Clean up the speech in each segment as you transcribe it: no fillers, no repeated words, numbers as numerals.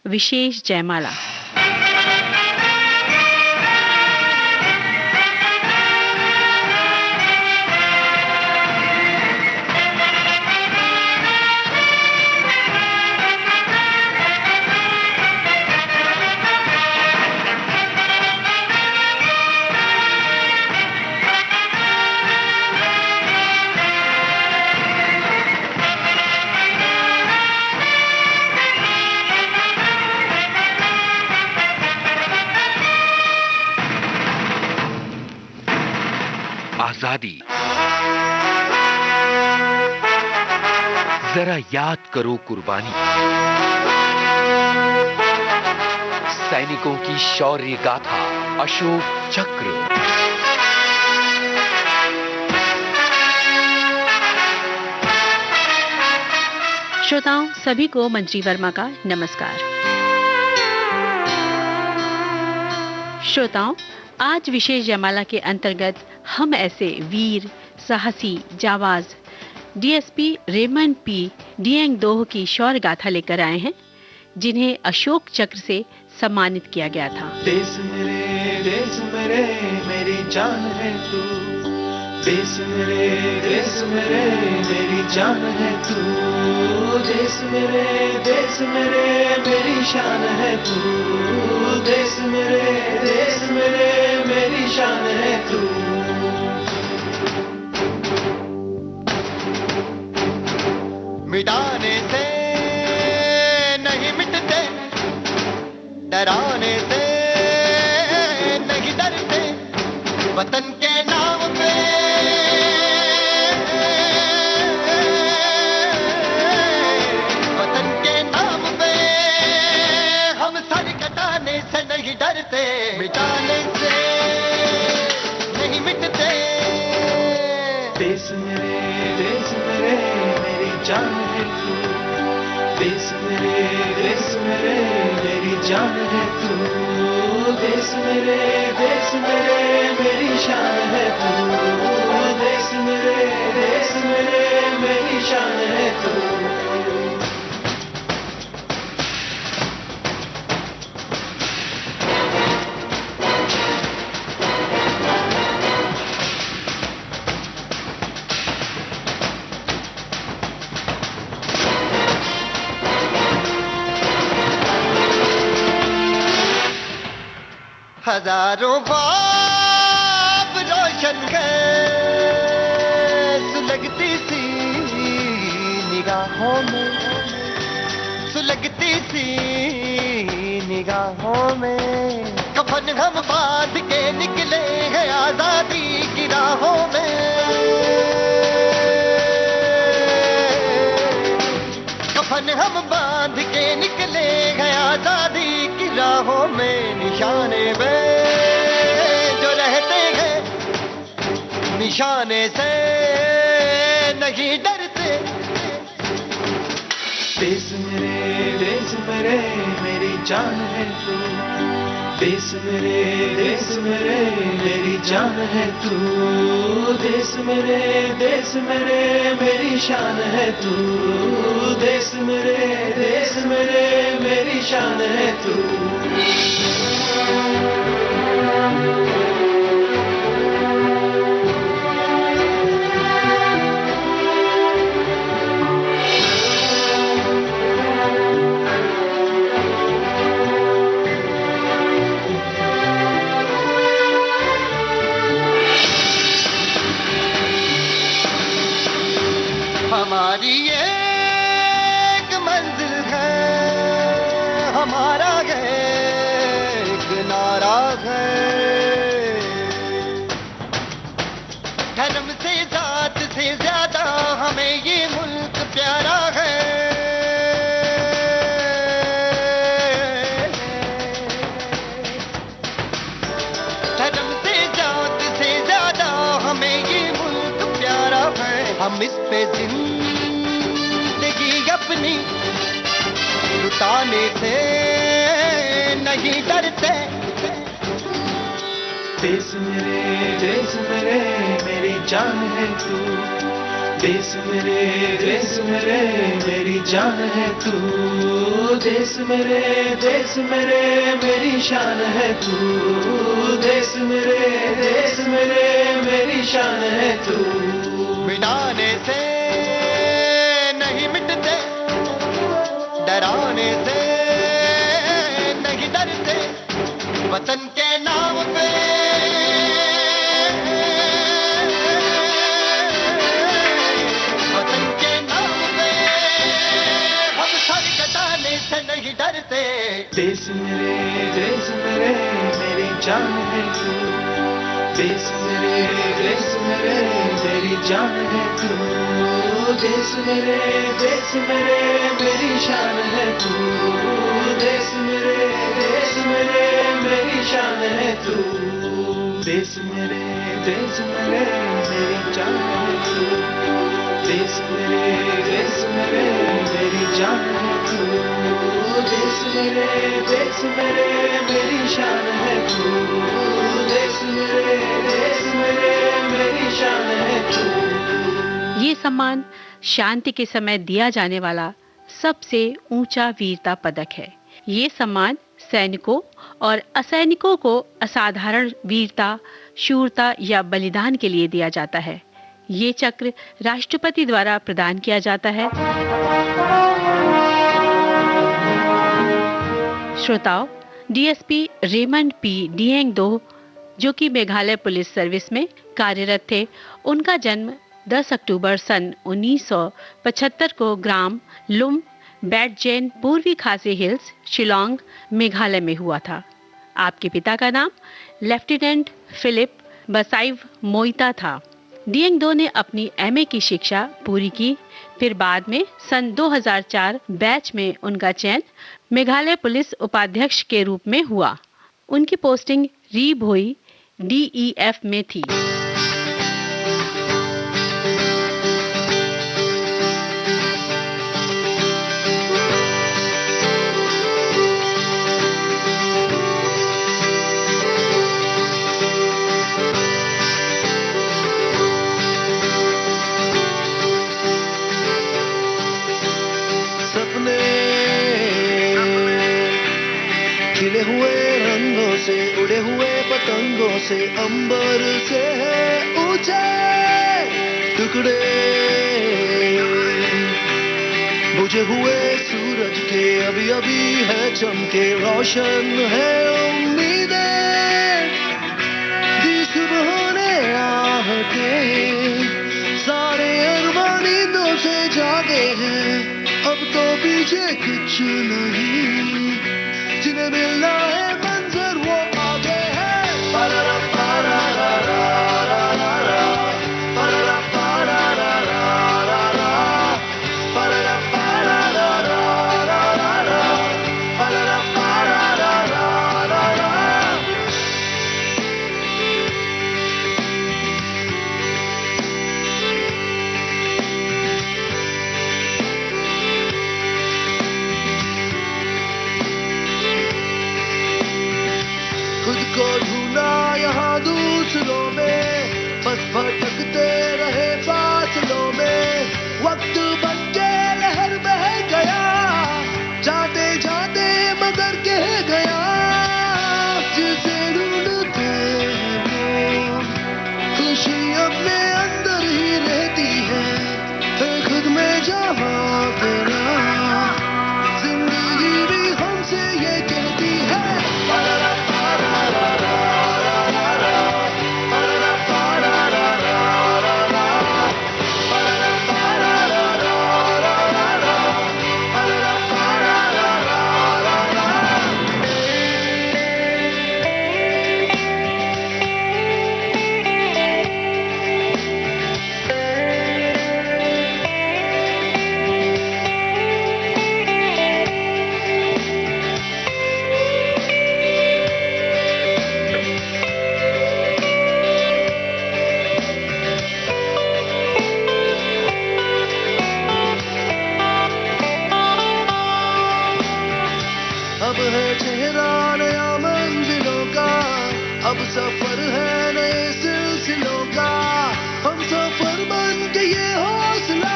विशेष जयमाला। आजादी। जरा याद करो कुर्बानी, सैनिकों की शौर्य गाथा, अशोक चक्र। श्रोताओं, सभी को मंत्री वर्मा का नमस्कार। श्रोताओं, आज विशेष जयमाला के अंतर्गत हम ऐसे वीर, साहसी, जाबाज डीएसपी रेमंड पी डिएंगदोह की शौर्य गाथा लेकर आए हैं, जिन्हें अशोक चक्र से सम्मानित किया गया था। देश मेरे मेरी जान है तू, देश मेरे मेरी जान है तू, देश मेरे मेरी शान है तू, देश मेरे मेरी शान है तू। मिटाने से नहीं मिटते, डराने से नहीं डरते, वतन के नाम पे वतन के नाम पे हम सर कटाने से नहीं डरते, मिटाने से नहीं मिटते। देश मेरे मेरी जान है तू, देश मेरे मेरी जान है तू, देश मेरे मेरी शान है तू, देश मेरे मेरी शान है तू। हजारों बाप रोशन गए सुलगती सी निगाहों में, सुलगती सी निगाहों में, कफन हम बांध के निकले हैं आजादी की राहों में, कफन हम बांध के निकले हैं आजादी की राहों में। निशाने पे जो रहते हैं, निशाने से नहीं डरते। देश मेरे मेरी जान है तू, देश मेरे मेरी जान है तू, देश मेरे मेरी शान है तू, देश मेरे मेरी शान है तू। हमारी एक मंजिल है, हमारा एक नारा है, धर्म से जात से ज्यादा हमें ये मुल्क प्यारा है। धर्म से जात से ज्यादा हमें ये मुल्क प्यारा है। हम इस पे जिंदगी अपनी लुटाने से नहीं डरते। देश मेरे मेरी जान है तू, देश मेरे मेरी जान है तू। देश मेरे मेरी शान है तू। देश मेरे मेरी शान है तू। मिटाने से नहीं मिटते, डराने से नहीं डरते, वतन के नाम पे नहीं डरते। देश मेरे मेरी जान है तू। देश मेरे मेरी जान है तू। देश मेरे मेरी शान है तू। देश मेरे मेरी शान है तू। देश मेरे मेरी जान है तू। देश मेरे मेरी जान है तू। देश मेरे मेरी शान है तू। देश मेरे मेरी शान है तू। ये सम्मान शांति के समय दिया जाने वाला सबसे ऊंचा वीरता पदक है। ये सम्मान सैनिकों और असैनिकों को असाधारण वीरता, शूरता या बलिदान के लिए दिया जाता है। ये चक्र राष्ट्रपति द्वारा प्रदान किया जाता है। श्रोताओं, डीएसपी रेमंड पी डिएंग-दो, जो कि मेघालय पुलिस सर्विस में कार्यरत थे, उनका जन्म 10 अक्टूबर सन 1975 को ग्राम लुम बैटजेन, पूर्वी खासी हिल्स, शिलोंग, मेघालय में हुआ था। आपके पिता का नाम लेफ्टिनेंट फिलिप बसाइव मोइता था। डिएंग-दो ने अपनी एमए की शिक्षा पूरी की। फिर बाद में सन 2004 बैच में उनका चयन मेघालय पुलिस उपाध्यक्ष के रूप में हुआ। उनकी पोस्टिंग री भोई DEF में थी। खिले हुए रंगों से, उड़े हुए पतंगों से, अंबर से है ऊंचे टुकड़े, बुझे हुए सूरज के अभी अभी है चमके, रोशन है उम्मीदें दी सुबह ने आहटे, सारे अरमान नींदों से जागे हैं, अब तो पीछे कुछ नहीं, जिन्हें मिलना है मंजर वो आगे है। खुद को ढूंढा यहाँ दूसरों में, बस भटकते रहे फासलों में, वक्त बन के लहर बह गया, जाते जाते मगर कह गया, जिसे ढूंढते हैं वो खुशी अपने अंदर ही रहती है, खुद में जहाँ तेरा जिंदगी भी हमसे ये कहती है। अब है चेहरा नया मंजिलों का, अब सफर है नए सिलसिलों का, हम सफर बन के ये हौसला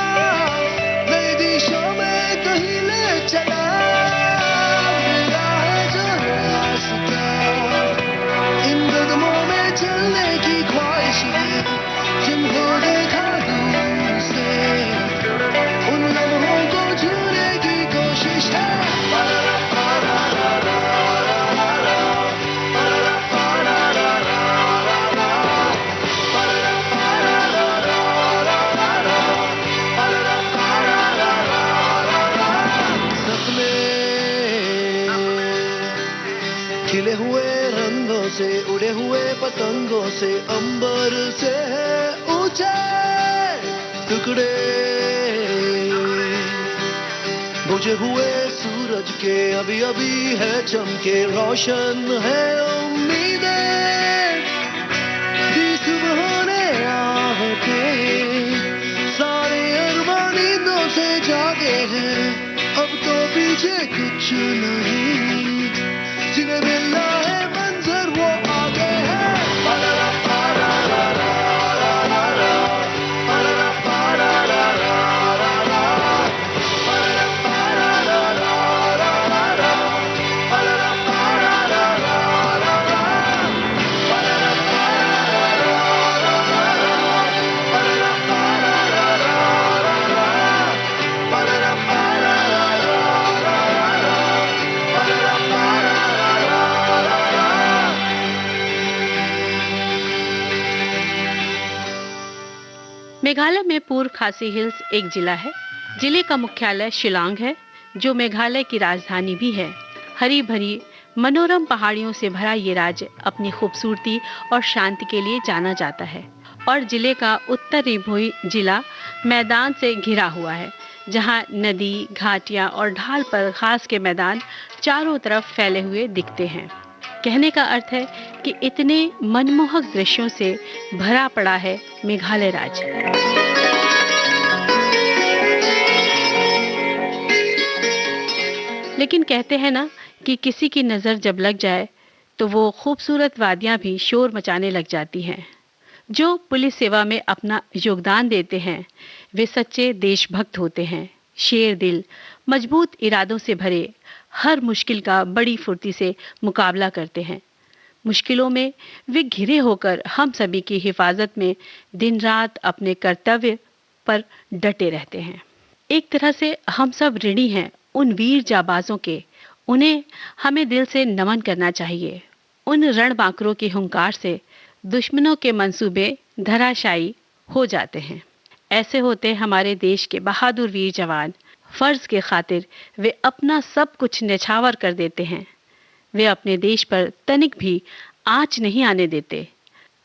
नई दिशा में कहीं ले चला। मिला है जो रास्ता, इन कदमों में चलने की ख्वाहिश है, जिनको देखा दूर से उन लम्हों को छूने की कोशिश है। खिले हुए रंगों से, उड़े हुए पतंगों से, अंबर से है ऊंचे टुकड़े, बुझे हुए सूरज के अभी अभी है चमके, रोशन है उम्मीदें भी सुबह होने आते, सारे अरमान नींदों से जागे हैं, अब तो पीछे कुछ नहीं, जिन्हें मिलना है मंजर वो आगे है। मेघालय में पूर्व खासी हिल्स एक जिला है। जिले का मुख्यालय शिलांग है, जो मेघालय की राजधानी भी है। हरी भरी मनोरम पहाड़ियों से भरा ये राज्य अपनी खूबसूरती और शांति के लिए जाना जाता है और जिले का उत्तरी भूई जिला मैदान से घिरा हुआ है, जहां नदी, घाटियां और ढाल पर घास के मैदान चारों तरफ फैले हुए दिखते हैं। कहने का अर्थ है कि इतने मनमोहक दृश्यों से भरा पड़ा है मेघालय राज्य। लेकिन कहते हैं ना कि किसी की नजर जब लग जाए तो वो खूबसूरत वादियां भी शोर मचाने लग जाती हैं। जो पुलिस सेवा में अपना योगदान देते हैं वे सच्चे देशभक्त होते हैं, शेर दिल, मजबूत इरादों से भरे, हर मुश्किल का बड़ी फुर्ती से मुकाबला करते हैं। मुश्किलों में वे घिरे होकर हम सभी की हिफाजत में दिन रात अपने कर्तव्य पर डटे रहते हैं। एक तरह से हम सब ऋणी हैं उन वीर जाबाजों के, उन्हें हमें दिल से नमन करना चाहिए। उन रणबांकुरों की हुंकार से दुश्मनों के मंसूबे धराशायी हो जाते हैं। ऐसे होते हमारे देश के बहादुर वीर जवान। फर्ज के खातिर वे अपना सब कुछ न्यौछावर कर देते हैं। वे अपने देश पर तनिक भी आंच नहीं आने देते।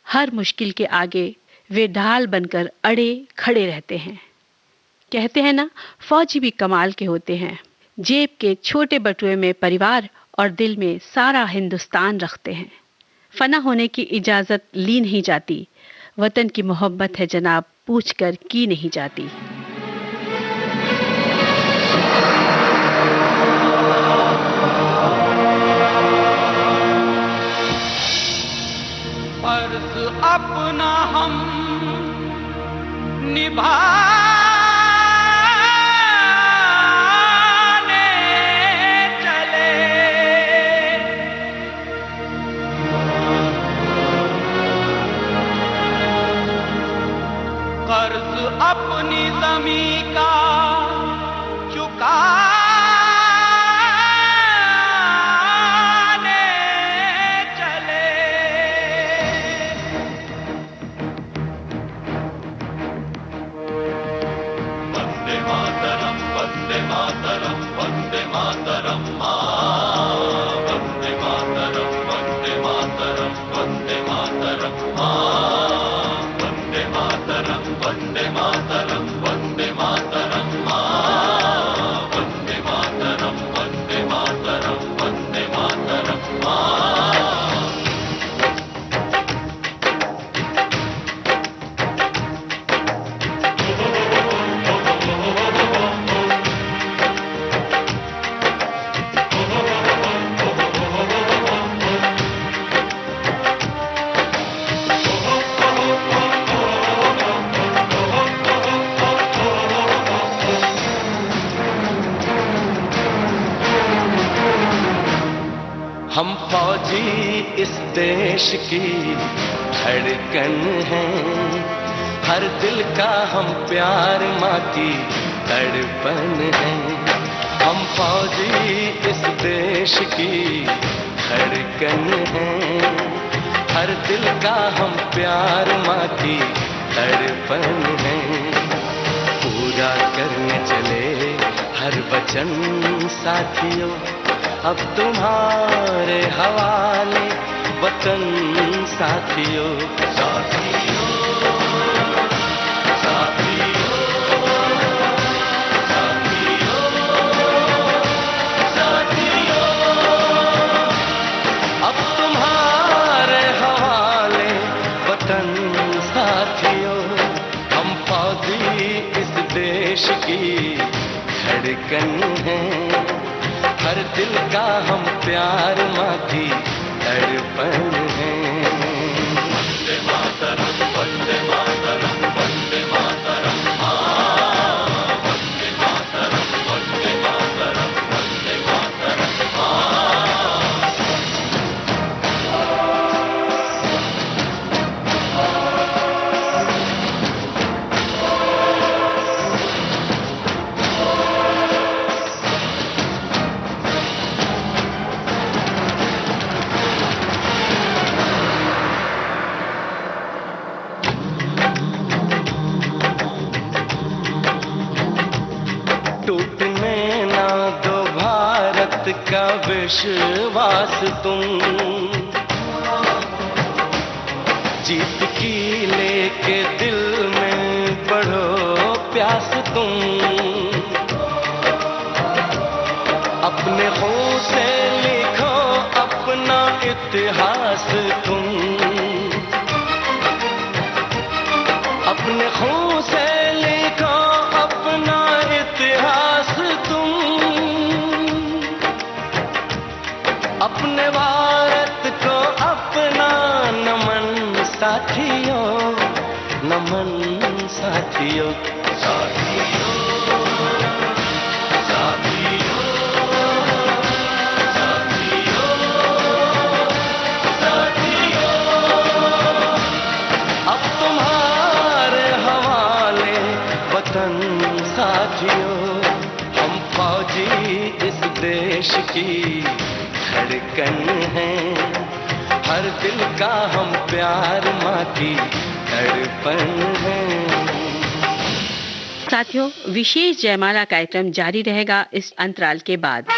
हर मुश्किल के आगे वे ढाल बनकर अड़े खड़े रहते हैं। कहते हैं ना, फौजी भी कमाल के होते हैं। जेब के छोटे बटुए में परिवार और दिल में सारा हिंदुस्तान रखते हैं। फना होने की इजाजत ली नहीं जाती। वतन की मोहब्बत है जनाब, पूछकर की नहीं जाती। फर्ज अपना हम निभाने चले, कर्ज अपनी हम फौजी इस देश की धड़कन हैं, हर दिल का हम प्यार माँ की तड़पन हैं। हम फौजी इस देश की धड़कन हैं, हर दिल का हम प्यार माँ की तड़पन हैं। पूरा करने चले हर वचन साथियों, अब तुम्हारे हवाले वतन साथियों। साथियों, साथियों, साथियों, साथियों, अब तुम्हारे हवाले वतन साथियों। हम फौजी इस देश की धड़कन हैं, हर दिल का हम प्यार माँ की तड़पन है। वंदे मातरम, वंदे मातरम, वंदे मातरम, वंदे मातरम, वंदे मातरम, वंदे मातरम। का विश्वास तुम, जीत की लेके दिल में बढ़ो प्यास तुम। अपने खून से लिखो अपना इतिहास तुम, अपने खून से लिखो अपना इतिहास तुम। अपने भारत को अपना नमन साथियों, नमन साथियों। साथियों, साथियों, साथियों, साथियों, अब तुम्हारे हवाले वतन साथियों। हम फौजी इस देश की धड़कन हैं, हर दिल का हम प्यार माँ की तड़पन है। साथियों, विशेष जयमाला कार्यक्रम जारी रहेगा इस अंतराल के बाद।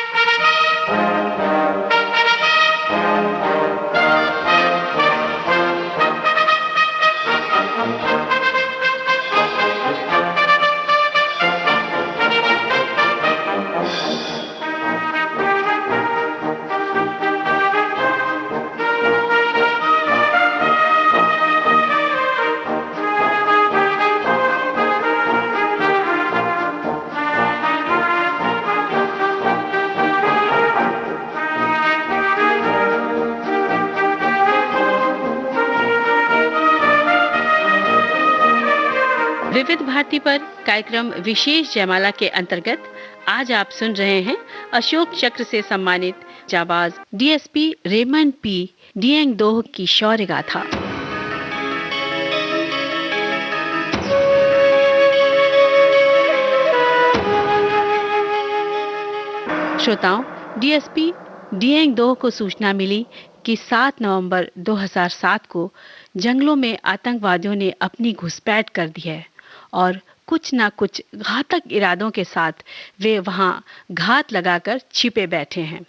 विविध भारती पर कार्यक्रम विशेष जयमाला के अंतर्गत आज आप सुन रहे हैं अशोक चक्र से सम्मानित जाबाज डीएसपी रेमंड पी डिएंग दोह की शौर्य गाथा। श्रोताओं, डीएसपी डिएंग दोह को सूचना मिली कि 7 नवंबर 2007 को जंगलों में आतंकवादियों ने अपनी घुसपैठ कर दी है और कुछ ना कुछ घातक इरादों के साथ वे वहां घात लगाकर छिपे बैठे हैं।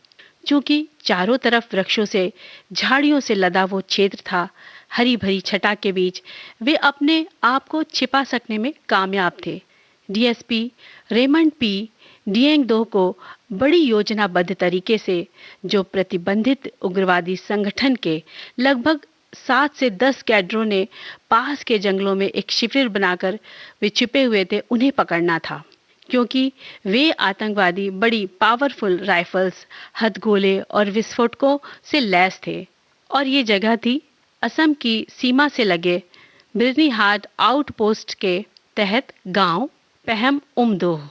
चूंकि चारों तरफ वृक्षों से, झाड़ियों से लदा वो क्षेत्र था, हरी भरी छटा के बीच वे अपने आप को छिपा सकने में कामयाब थे। डीएसपी रेमंड पी डिएंग दोह को बड़ी योजनाबद्ध तरीके से जो प्रतिबंधित उग्रवादी संगठन के लगभग 7 से 10 कैडरों ने पास के जंगलों में एक शिविर बनाकर वे छिपे हुए थे, उन्हें पकड़ना था। क्योंकि वे आतंकवादी बड़ी पावरफुल राइफल्स, हथगोले और विस्फोटकों से लैस थे और ये जगह थी असम की सीमा से लगे बिरनीहाट आउटपोस्ट के तहत गांव पहम उमदोह।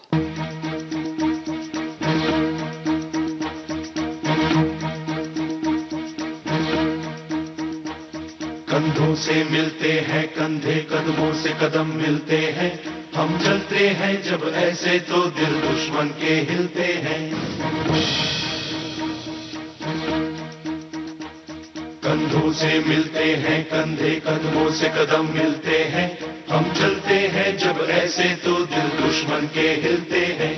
कंधों से मिलते हैं कंधे, कदमों से कदम मिलते हैं, हम चलते हैं जब ऐसे तो दिल दुश्मन के हिलते हैं। कंधों से मिलते हैं कंधे, कदमों से कदम मिलते हैं, हम चलते हैं जब ऐसे तो दिल दुश्मन के हिलते हैं।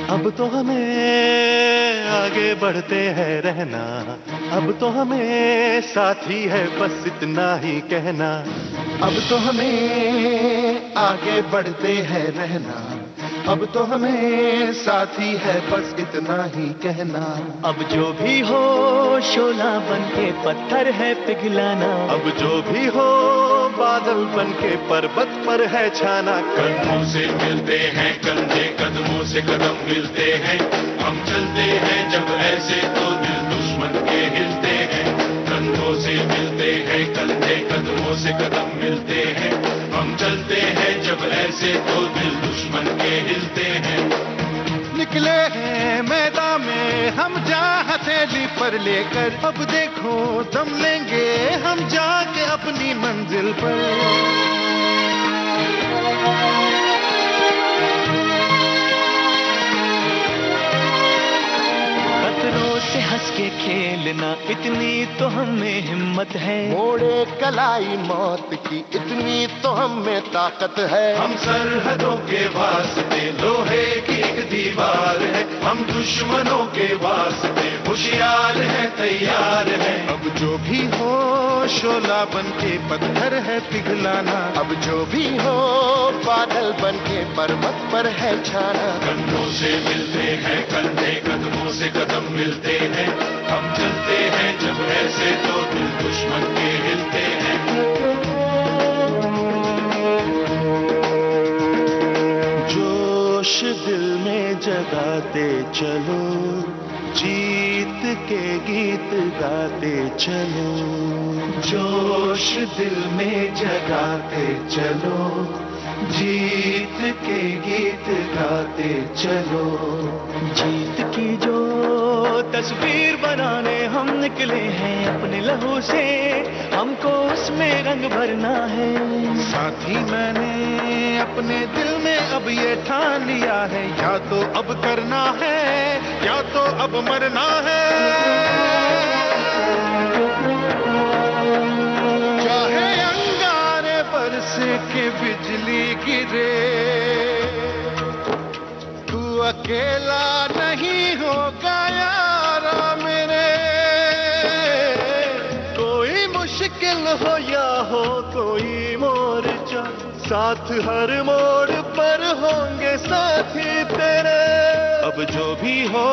अब तो हमें आगे बढ़ते हैं रहना, अब तो हमें साथी है बस इतना ही कहना। अब तो हमें आगे बढ़ते हैं रहना, अब तो हमें साथी है बस इतना ही कहना। अब जो भी हो शोला बन के पत्थर है पिघलाना, अब जो भी हो बादल बन के पर्वत पर है छाना। कंधों से मिलते हैं कंधे, कदमों से कदम मिलते हैं, हम चलते हैं जब ऐसे तो दिल दुश्मन के हिलते हैं। कंधों से मिलते हैं कंधे, कदमों से कदम मिलते हैं, हम चलते हैं जब ऐसे तो दिल दुश्मन के हिलते हैं। निकले हैं मैदान में हम जा हथेली पर लेकर, अब देखो दम लेंगे हम जाके अपनी मंजिल पर। खतरों से हंस के खेलना इतनी तो हमें हिम्मत है, मोड़े कलाई मौत की इतनी तो हमें ताकत है। हम सरहदों के वास्ते लोहे की एक दीवार है, हम दुश्मनों के वास्ते होशियार है तैयार है। अब जो भी हो शोला बन के पत्थर है पिघलाना, अब जो भी हो बादल बन के पर्वत पर है छाना। कंधों से मिलते हैं कंधे, कदमों से कदम मिलते हैं, हम चलते हैं जब ऐसे तो दिल दुश्मन के हिलते हैं। जोश दिल में जगाते चलो, जीत के गीत गाते चलो। जोश दिल में जगाते चलो, जीत के गीत गाते चलो। जीत की जो तस्वीर बनाने हम निकले हैं अपने लहू से, हमको उसमें रंग भरना है। साथी मैंने अपने दिल में अब ये ठान लिया है, या तो अब करना है या तो अब मरना है। चाहे अंगारे बरस के बिजली गिरे, तू अकेला नहीं होगा यारा मेरे। कोई मुश्किल हो या हो कोई मोर्चा, साथ हर मोड़ पर होंगे साथी तेरे। अब जो भी हो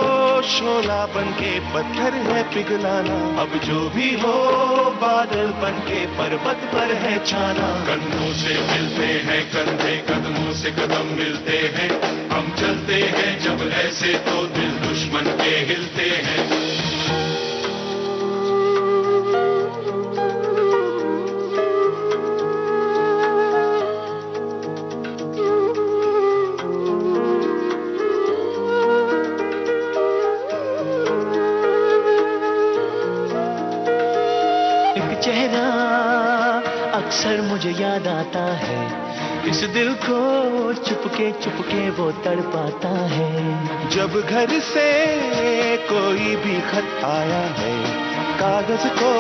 शोला बन के पत्थर है पिघलाना, अब जो भी हो बादल बन के पर्वत पर है छाना। कंधों से मिलते हैं कंधे, कदमों से कदम मिलते हैं, हम चलते हैं जब ऐसे तो दिल दुश्मन के हिलते हैं। चेहरा अक्सर मुझे याद आता है, इस दिल को चुपके वो तड़पाता है। जब घर से कोई भी खत आया है, कागज को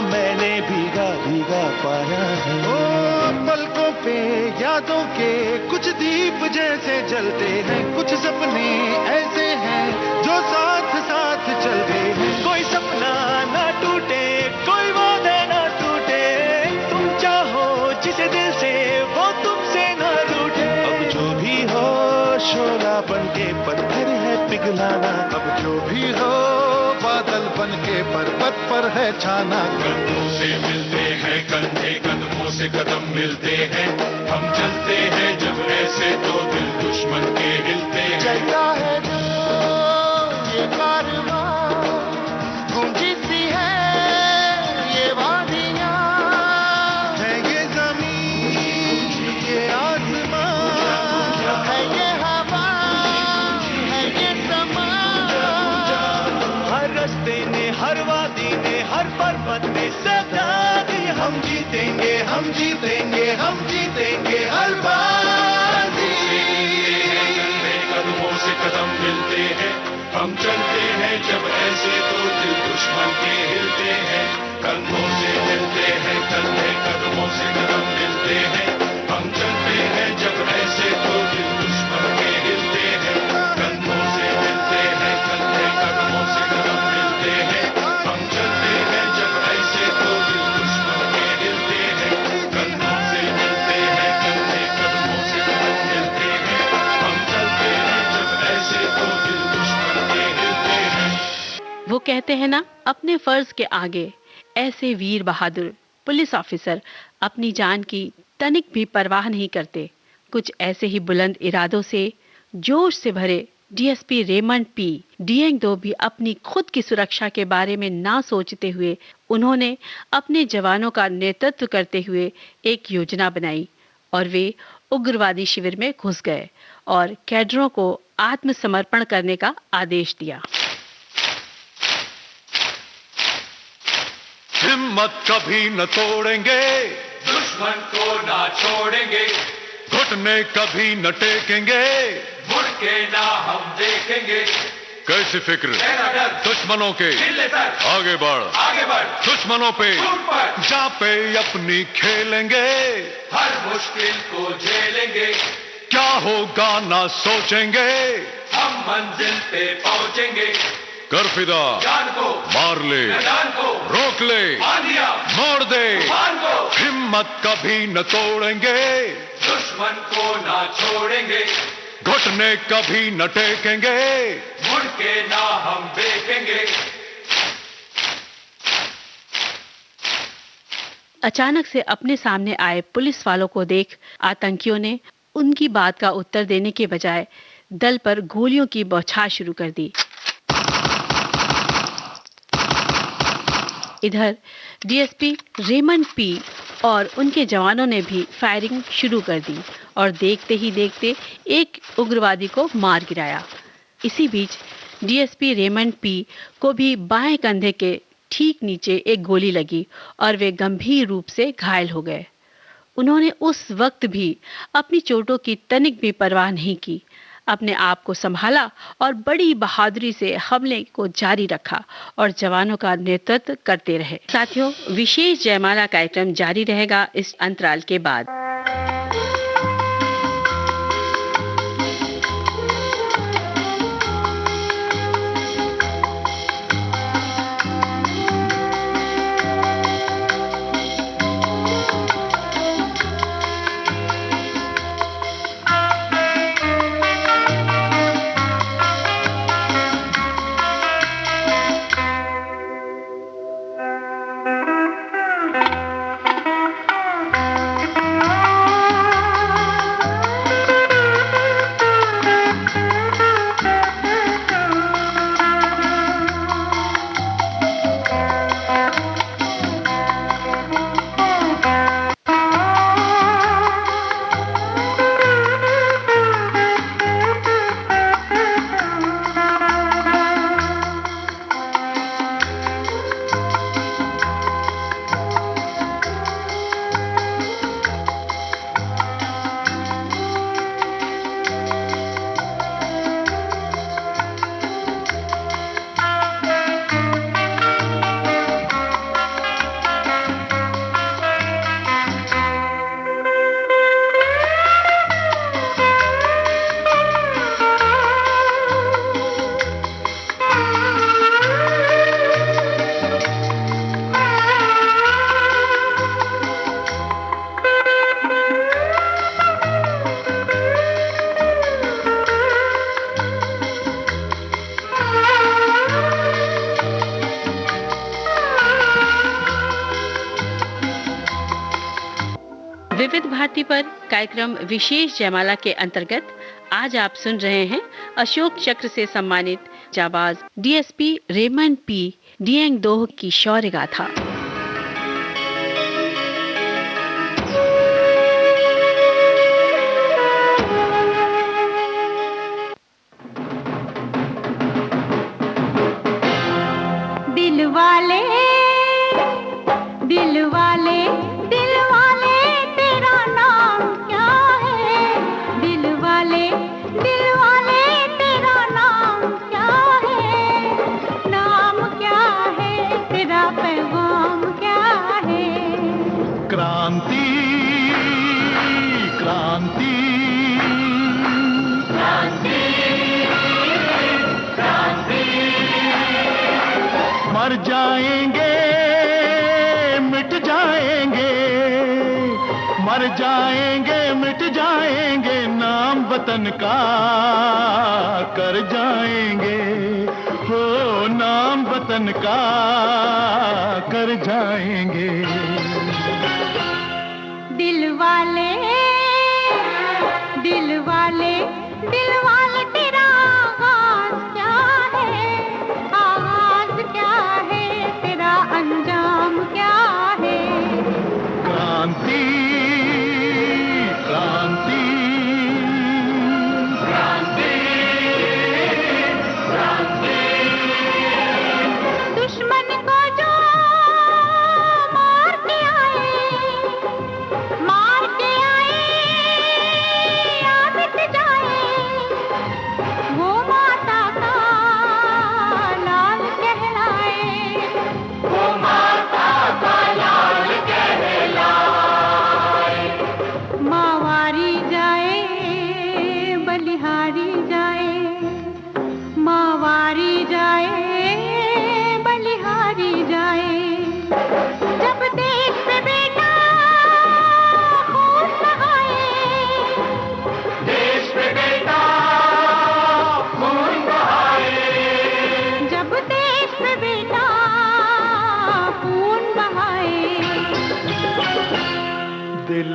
मैंने भीगा भीगा पाया है। ओ पलकों पे यादों के कुछ दीप जैसे जलते हैं, कुछ सपने ऐसे हैं जो साथ साथ चलते हैं। कोई सपना ना टूटे, कोई वादा ना टूटे, तुम चाहो जिसे दिल से वो तुमसे ना रूठे। अब जो भी हो शोला बन के पत्थर है पिघलाना, अब जो भी हो बादल बन के पर्वत पर है छाना। कंधों से मिलते हैं कंधे, कदमों से कदम मिलते हैं, हम चलते हैं जब ऐसे तो दिल दुश्मन के हिलते हैं। चलता है जो ये कारवां, गूंजी सी है ये वादियां, है ये जमीन ये आसमां, है ये हवा है ये समा। हर रास्ते ने, हर वादी ने, हर पर्वत ने सदा दिया हम जीतेंगे, हम जीतेंगे, हम जीतेंगे हर बाजी। कदमों से कदम मिलते हैं, हम चलते हैं जब ऐसे तो दिल दुश्मन के हिलते हैं। कंधों से मिलते हैं कंधे, कदमों से कदम मिलते हैं, हम चलते हैं जब ऐसे तो दिल दुश्मन के हिलते हैं। कंधों से मिलते हैं कंधे, कदमों से कदम मिलते हैं, हम चलते हैं जब ऐसे तो दिल दुश्मन के हिलते हैं। कंधों से मिलते हैं कंधे, कदमों से कदम मिलते हैं, हम चलते हैं जब ऐसे तो दिल दुश्मन के हिलते हैं। वो कहते हैं ना, अपने फर्ज के आगे ऐसे वीर बहादुर पुलिस ऑफिसर अपनी जान की तनिक भी परवाह नहीं करते। कुछ ऐसे ही बुलंद इरादों से जोश से भरे डीएसपी रेमंड पी डिएंग दो भी अपनी खुद की सुरक्षा के बारे में ना सोचते हुए उन्होंने अपने जवानों का नेतृत्व करते हुए एक योजना बनाई और वे उग्रवादी शिविर में घुस गए और कैडरों को आत्मसमर्पण करने का आदेश दिया। हिम्मत कभी न तोड़ेंगे, दुश्मन को ना छोड़ेंगे, घुटने कभी न टेकेंगे, मुड़ के ना हम देखेंगे। कैसी फिक्र तेरा डर, दुश्मनों के दिल पर आगे बढ़, आगे बढ़, दुश्मनों पे टूट पर, जा पे अपनी खेलेंगे, हर मुश्किल को झेलेंगे, क्या होगा ना सोचेंगे, हम मंजिल पे पहुंचेंगे। कर फिदा, जान को मार ले, मैदान को रोक ले, बांधिया, मोड़ दे, तूफान को हिम्मत कभी न तोड़ेंगे, दुश्मन को ना छोड़ेंगे, घुटने कभी न टेकेंगे, मुड़ के ना हम देखेंगे। अचानक से अपने सामने आए पुलिस वालों को देख आतंकियों ने उनकी बात का उत्तर देने के बजाय दल पर गोलियों की बौछार शुरू कर दी। इधर डीएसपी रेमंड पी और उनके जवानों ने भी फायरिंग शुरू कर दी और देखते ही देखते एक उग्रवादी को मार गिराया। इसी बीच डीएसपी रेमंड पी को भी बाएं कंधे के ठीक नीचे एक गोली लगी और वे गंभीर रूप से घायल हो गए। उन्होंने उस वक्त भी अपनी चोटों की तनिक भी परवाह नहीं की, अपने आप को संभाला और बड़ी बहादुरी से हमले को जारी रखा और जवानों का नेतृत्व करते रहे। साथियों, विशेष जयमाला कार्यक्रम जारी रहेगा इस अंतराल के बाद। विविध भारती पर कार्यक्रम विशेष जयमाला के अंतर्गत आज आप सुन रहे हैं अशोक चक्र से सम्मानित जाबाज डीएसपी रेमंड पी डिएंग दोह की शौर्य गाथा। दिल वाले क्रांति क्रांति मर जाएंगे मिट जाएंगे, मर जाएंगे मिट जाएंगे, नाम वतन का कर जाएंगे, हो नाम वतन का कर जाएंगे। दिल वाले दिल वाले दिल वाले तेरा आगाज क्या है, आगाज क्या है, तेरा अंजाम क्या है। क्रांति क्रांति क्रांति क्रांति। दुश्मन को जो मार के आए या मिट जाए, वो माता का लाल कहलाए, वो माता का लाल कहलाए। मावारी जाए बलिहारी जाए, मावारी जाए बलिहारी जाए, जब देश पे बेटा खून बहाए, देश पे बेटा खून बहाए, जब देश पे बेटा खून बहाए। दिल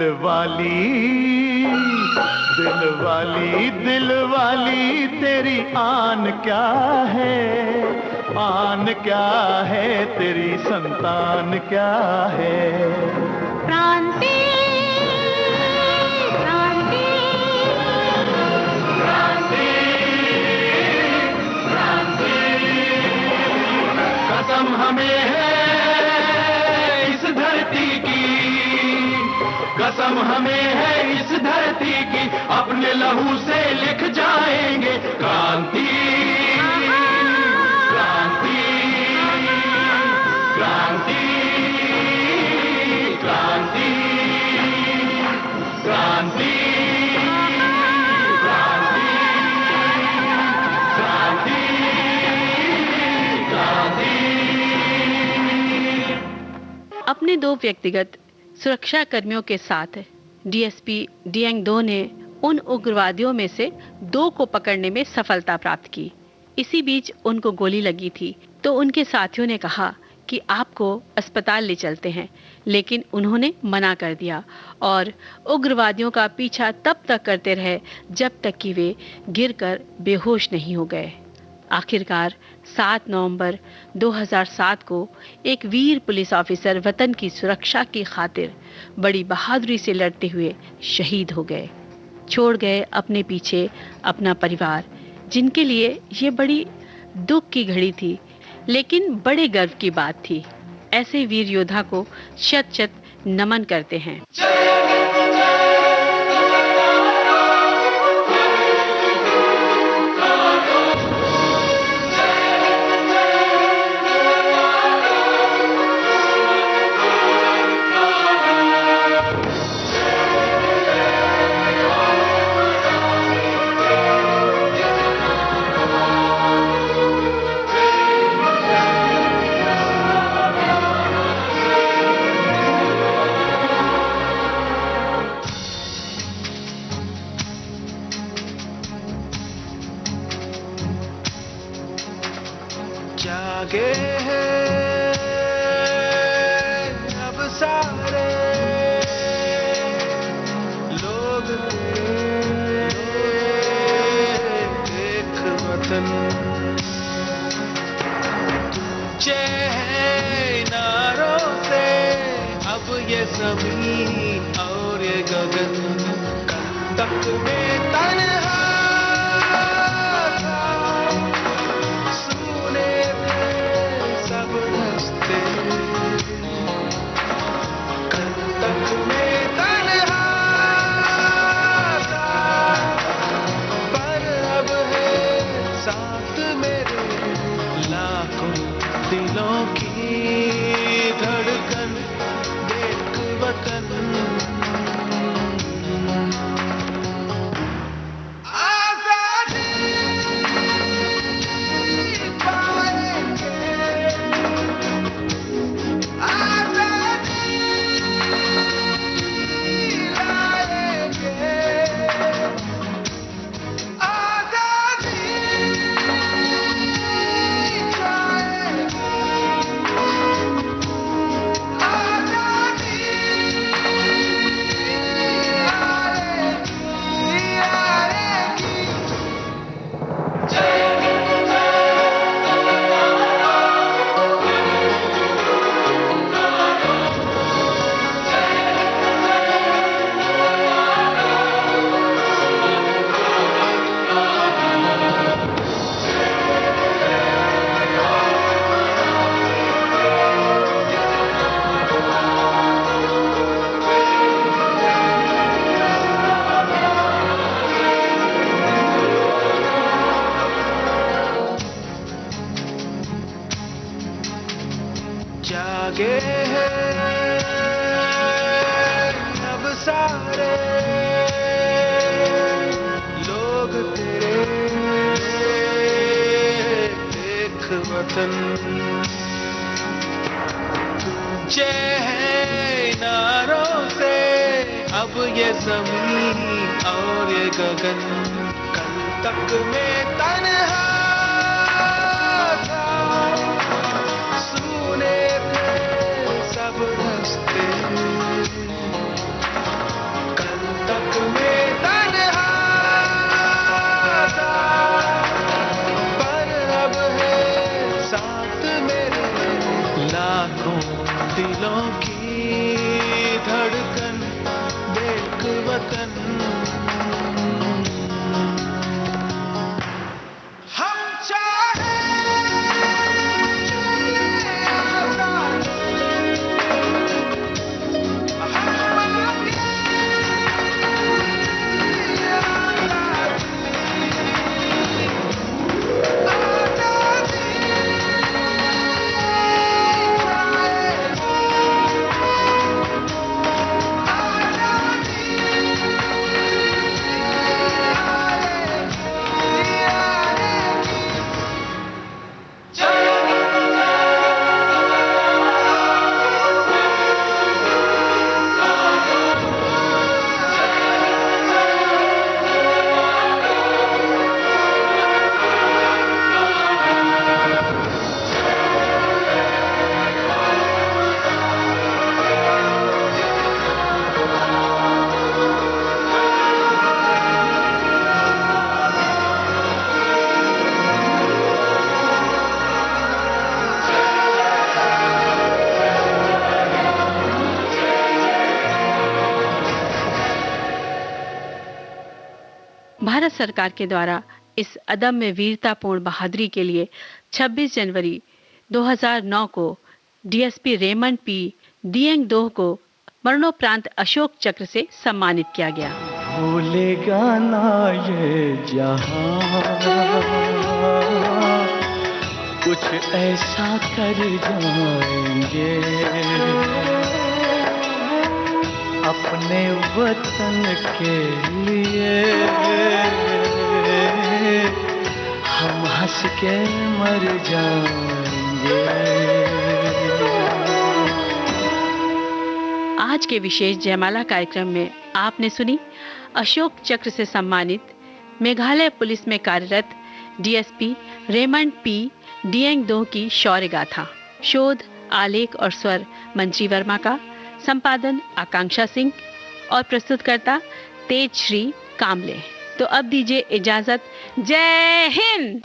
वाली तेरी आन क्या है, आन क्या है, तेरी संतान क्या है। क्रांति क्रांति क्रांति क्रांति। कसम हमें है इस धरती की, कसम हमें है इस धरती की, अपने लहू से लिख जाएंगे क्रांति क्रांति क्रांति क्रांति क्रांति क्रांति क्रांति क्रांति। अपने दो व्यक्तिगत सुरक्षा कर्मियों के साथ डीएसपी डिएंग दो ने उन उग्रवादियों में से 2 को पकड़ने में सफलता प्राप्त की। इसी बीच उनको गोली लगी थी तो उनके साथियों ने कहा कि आपको अस्पताल ले चलते हैं, लेकिन उन्होंने मना कर दिया और उग्रवादियों का पीछा तब तक करते रहे जब तक कि वे गिरकर बेहोश नहीं हो गए। आखिरकार 7 नवंबर 2007 को एक वीर पुलिस ऑफिसर वतन की सुरक्षा की खातिर बड़ी बहादुरी से लड़ते हुए शहीद हो गए, छोड़ गए अपने पीछे अपना परिवार, जिनके लिए ये बड़ी दुख की घड़ी थी लेकिन बड़े गर्व की बात थी। ऐसे वीर योद्धा को शत शत नमन करते हैं। जागे हैं अब सारे लोग एक वतन, नारों से अब ये ज़मीन और ये गगन, कंटक में तन्हा दिलों की धड़कन, देख वतन जागे हैं अब सारे लोग तेरे एक वतन जय है नारों से अब ये जमीन और ये गगन कल तक में तन्हा था सुने थे सब रास्ते कल तक में तन्हा था पर अब है साथ मेरे लाखों दिलों की धड़कन देख वतन हम चाहे भारत सरकार के द्वारा इस अदम्य वीरतापूर्ण बहादुरी के लिए 26 जनवरी 2009 को डीएसपी रेमंड पी डिएंग-दोह को मरणोपरांत अशोक चक्र से सम्मानित किया गया। भूलेगा ना ये जहां कुछ ऐसा कर जाएंगे अपने वतन के लिए हम हंस के मर जाएंगे। आज के विशेष जयमाला कार्यक्रम में आपने सुनी अशोक चक्र से सम्मानित मेघालय पुलिस में कार्यरत डीएसपी रेमंड पी डिएंग-दोह की शौर्य गाथा। शोध, आलेख और स्वर मंत्री वर्मा का, संपादन आकांक्षा सिंह और प्रस्तुतकर्ता तेज श्री कामले। तो अब दीजिए इजाजत। जय हिंद।